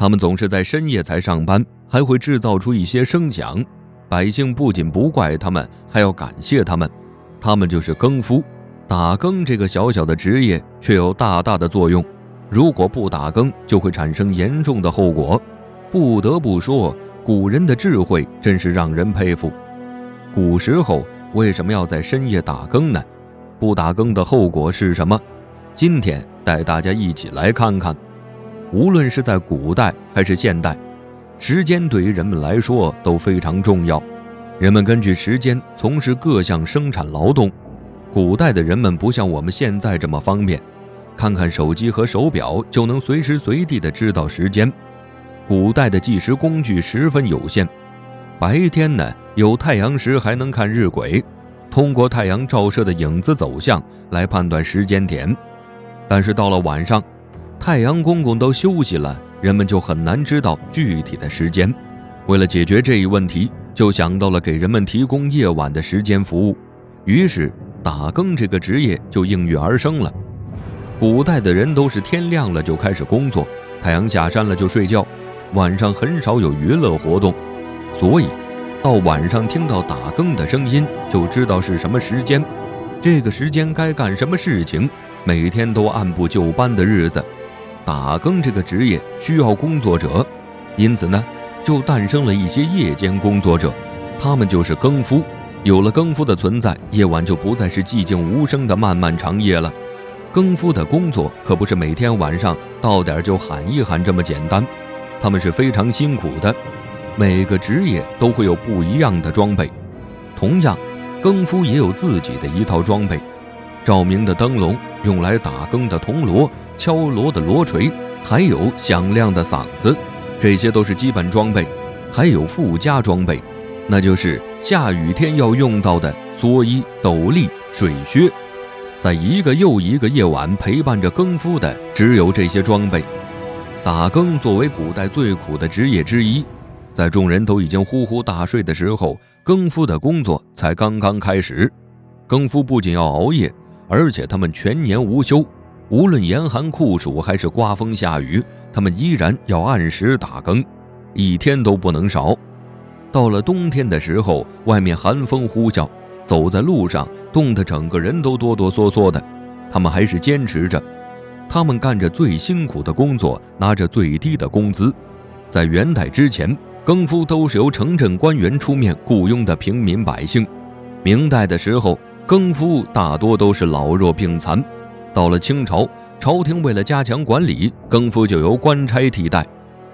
他们总是在深夜才上班，还会制造出一些声响，百姓不仅不怪他们，还要感谢他们。他们就是更夫。打更这个小小的职业却有大大的作用，如果不打更就会产生严重的后果。不得不说，古人的智慧真是让人佩服。古时候为什么要在深夜打更呢？不打更的后果是什么？今天带大家一起来看看。无论是在古代还是现代，时间对于人们来说都非常重要，人们根据时间从事各项生产劳动。古代的人们不像我们现在这么方便，看看手机和手表就能随时随地地知道时间。古代的计时工具十分有限，白天呢有太阳时还能看日晷，通过太阳照射的影子走向来判断时间点。但是到了晚上，太阳公公都休息了，人们就很难知道具体的时间。为了解决这一问题，就想到了给人们提供夜晚的时间服务，于是打更这个职业就应运而生了。古代的人都是天亮了就开始工作，太阳下山了就睡觉，晚上很少有娱乐活动，所以到晚上听到打更的声音就知道是什么时间，这个时间该干什么事情，每天都按部就班的日子。打更这个职业需要工作者，因此呢就诞生了一些夜间工作者，他们就是更夫。有了更夫的存在，夜晚就不再是寂静无声的漫漫长夜了。更夫的工作可不是每天晚上到点就喊一喊这么简单，他们是非常辛苦的，每个职业都会有不一样的装备。同样，更夫也有自己的一套装备，照明的灯笼，用来打更的铜锣，敲锣的锣锤，还有响亮的嗓子，这些都是基本装备。还有附加装备，那就是下雨天要用到的蓑衣、斗笠、水靴。在一个又一个夜晚陪伴着更夫的只有这些装备。打更作为古代最苦的职业之一，在众人都已经呼呼大睡的时候，更夫的工作才刚刚开始。更夫不仅要熬夜，而且他们全年无休，无论严寒酷暑还是刮风下雨，他们依然要按时打更，一天都不能少。到了冬天的时候，外面寒风呼啸，走在路上冻得整个人都哆哆嗦嗦的，他们还是坚持着。他们干着最辛苦的工作，拿着最低的工资。在元代之前，更夫都是由城镇官员出面雇佣的平民百姓。明代的时候，更夫大多都是老弱病残。到了清朝，朝廷为了加强管理，更夫就由官差替代。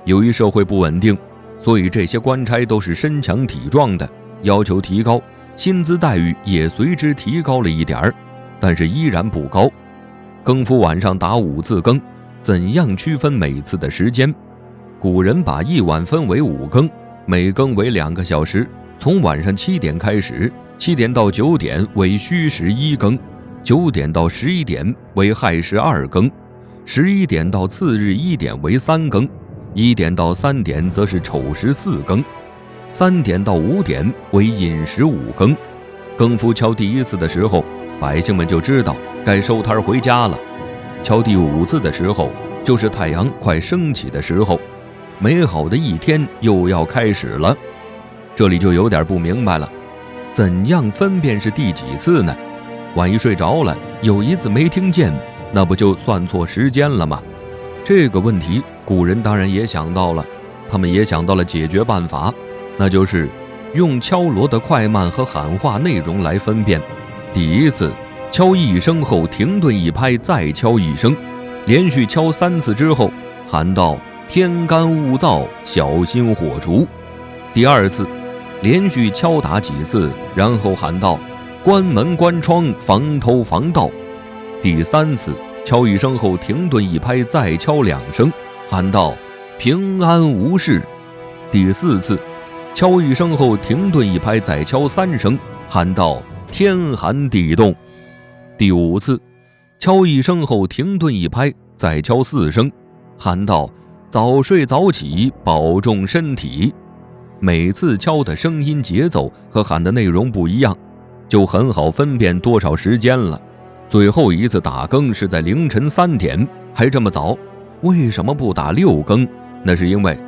由于社会不稳定，所以这些官差都是身强体壮的，要求提高，薪资待遇也随之提高了一点儿，但是依然不高。更夫晚上打5次更，怎样区分每次的时间？古人把一晚分为5更，每更为2个小时，从晚上7点开始，7点到9点为戌时1更，9点到11点为亥时2更，11点到次日1点为3更，1点到3点则是丑时4更，3点到5点为寅时5更。更夫敲第1次的时候，百姓们就知道该收摊回家了。敲第5次的时候，就是太阳快升起的时候，美好的一天又要开始了。这里就有点不明白了，怎样分辨是第几次呢？万一睡着了，有一次没听见，那不就算错时间了吗？这个问题古人当然也想到了，他们也想到了解决办法，那就是用敲锣的快慢和喊话内容来分辨。第1次敲1声后停顿1拍，再敲1声，连续敲3次之后喊道天干物燥，小心火烛。第2次连续敲打几次，然后喊道关门关窗，防偷防盗。第3次敲1声后停顿1拍，再敲2声，喊道平安无事。第4次敲1声后停顿1拍，再敲3声，喊道天寒地冻。第5次敲1声后停顿1拍，再敲4声，喊道早睡早起，保重身体。每次敲的声音节奏和喊的内容不一样，就很好分辨多少时间了。最后一次打更是在凌晨3点，还这么早，为什么不打6更？那是因为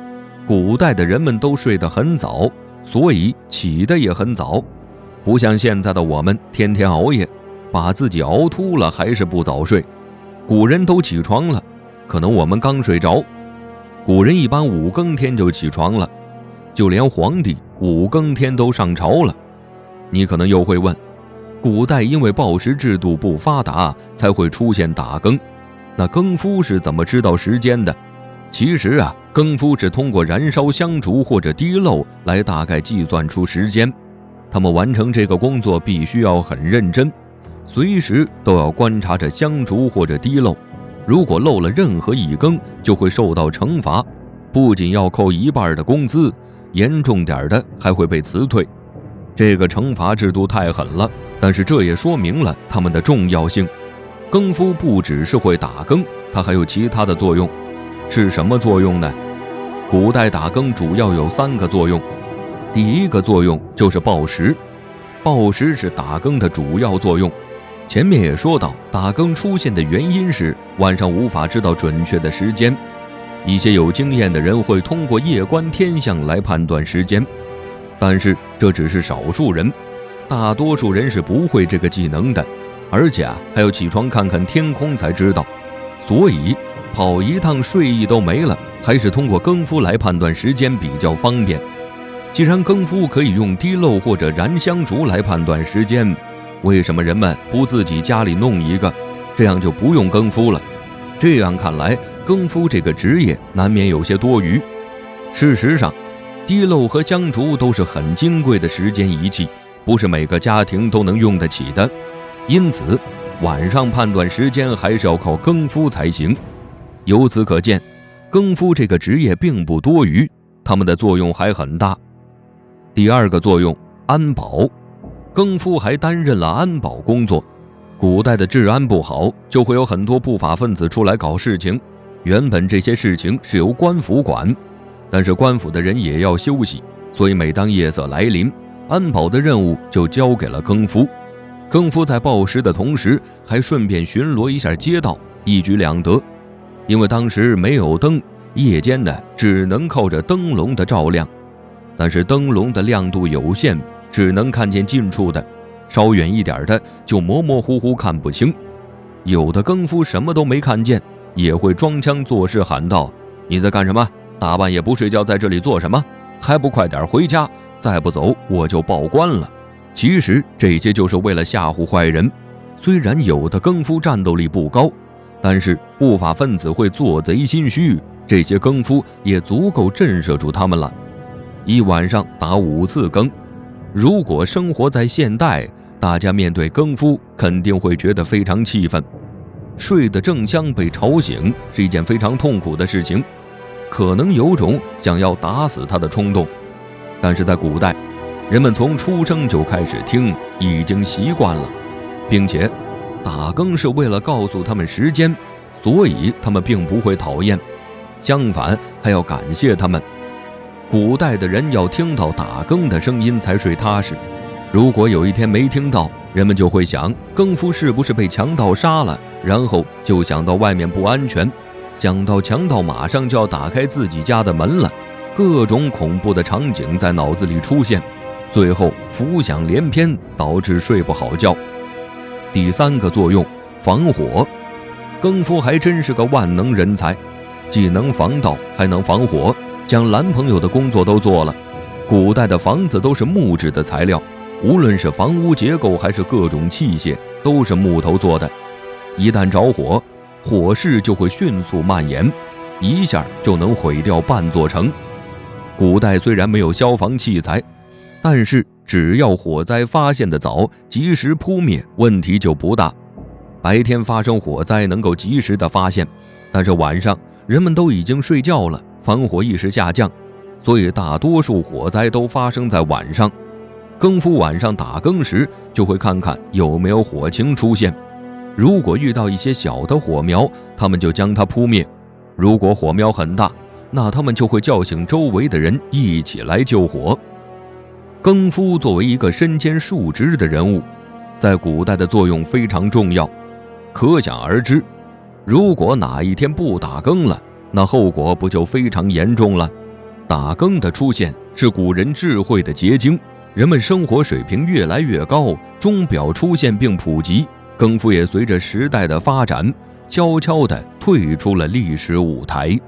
古代的人们都睡得很早，所以起得也很早，不像现在的我们天天熬夜，把自己熬秃了还是不早睡。古人都起床了，可能我们刚睡着。古人一般5更天就起床了，就连皇帝5更天都上朝了。你可能又会问，古代因为报时制度不发达，才会出现打更，那更夫是怎么知道时间的？其实啊，更夫是通过燃烧香烛或者滴漏来大概计算出时间。他们完成这个工作必须要很认真，随时都要观察着香烛或者滴漏，如果漏了任何一更，就会受到惩罚，不仅要扣1半的工资，严重点的还会被辞退。这个惩罚制度太狠了，但是这也说明了他们的重要性。更夫不只是会打更，它还有其他的作用。是什么作用呢？古代打更主要有3个作用。第一个作用就是报时，报时是打更的主要作用。前面也说到，打更出现的原因是晚上无法知道准确的时间，一些有经验的人会通过夜观天象来判断时间，但是这只是少数人，大多数人是不会这个技能的，而且还要起床看看天空才知道，所以跑一趟睡意都没了，还是通过更夫来判断时间比较方便。既然更夫可以用滴漏或者燃香烛来判断时间，为什么人们不自己家里弄一个，这样就不用更夫了？这样看来，更夫这个职业难免有些多余。事实上，滴漏和香烛都是很金贵的时间仪器，不是每个家庭都能用得起的，因此晚上判断时间还是要靠更夫才行。由此可见，更夫这个职业并不多余，他们的作用还很大。第二个作用，安保。更夫还担任了安保工作。古代的治安不好，就会有很多不法分子出来搞事情，原本这些事情是由官府管，但是官府的人也要休息，所以每当夜色来临，安保的任务就交给了更夫。更夫在报时的同时，还顺便巡逻一下街道，一举两得。因为当时没有灯，夜间呢只能靠着灯笼的照亮，但是灯笼的亮度有限，只能看见近处的，稍远一点的就模模糊糊看不清。有的更夫什么都没看见，也会装腔作势喊道：“你在干什么？大半夜不睡觉在这里做什么？还不快点回家，再不走我就报官了。”其实这些就是为了吓唬坏人。虽然有的更夫战斗力不高，但是不法分子会做贼心虚，这些更夫也足够震慑住他们了。一晚上打5次更，如果生活在现代，大家面对更夫肯定会觉得非常气愤。睡得正香被吵醒是一件非常痛苦的事情，可能有种想要打死他的冲动。但是在古代，人们从出生就开始听，已经习惯了，并且打更是为了告诉他们时间，所以他们并不会讨厌，相反还要感谢他们。古代的人要听到打更的声音才睡踏实，如果有一天没听到，人们就会想更夫是不是被强盗杀了，然后就想到外面不安全，想到强盗马上就要打开自己家的门了，各种恐怖的场景在脑子里出现，最后浮想联翩，导致睡不好觉。第三个作用，防火。更夫还真是个万能人才，既能防盗还能防火，将男朋友的工作都做了。古代的房子都是木质的材料，无论是房屋结构还是各种器械，都是木头做的。一旦着火，火势就会迅速蔓延，一下就能毁掉半座城。古代虽然没有消防器材，但是只要火灾发现的早，及时扑灭，问题就不大。白天发生火灾能够及时的发现，但是晚上人们都已经睡觉了，防火意识下降，所以大多数火灾都发生在晚上。更夫晚上打更时，就会看看有没有火情出现，如果遇到一些小的火苗，他们就将它扑灭，如果火苗很大，那他们就会叫醒周围的人一起来救火。更夫作为一个身兼数职的人物，在古代的作用非常重要，可想而知，如果哪一天不打更了，那后果不就非常严重了？打更的出现是古人智慧的结晶，人们生活水平越来越高，钟表出现并普及，更夫也随着时代的发展，悄悄地退出了历史舞台。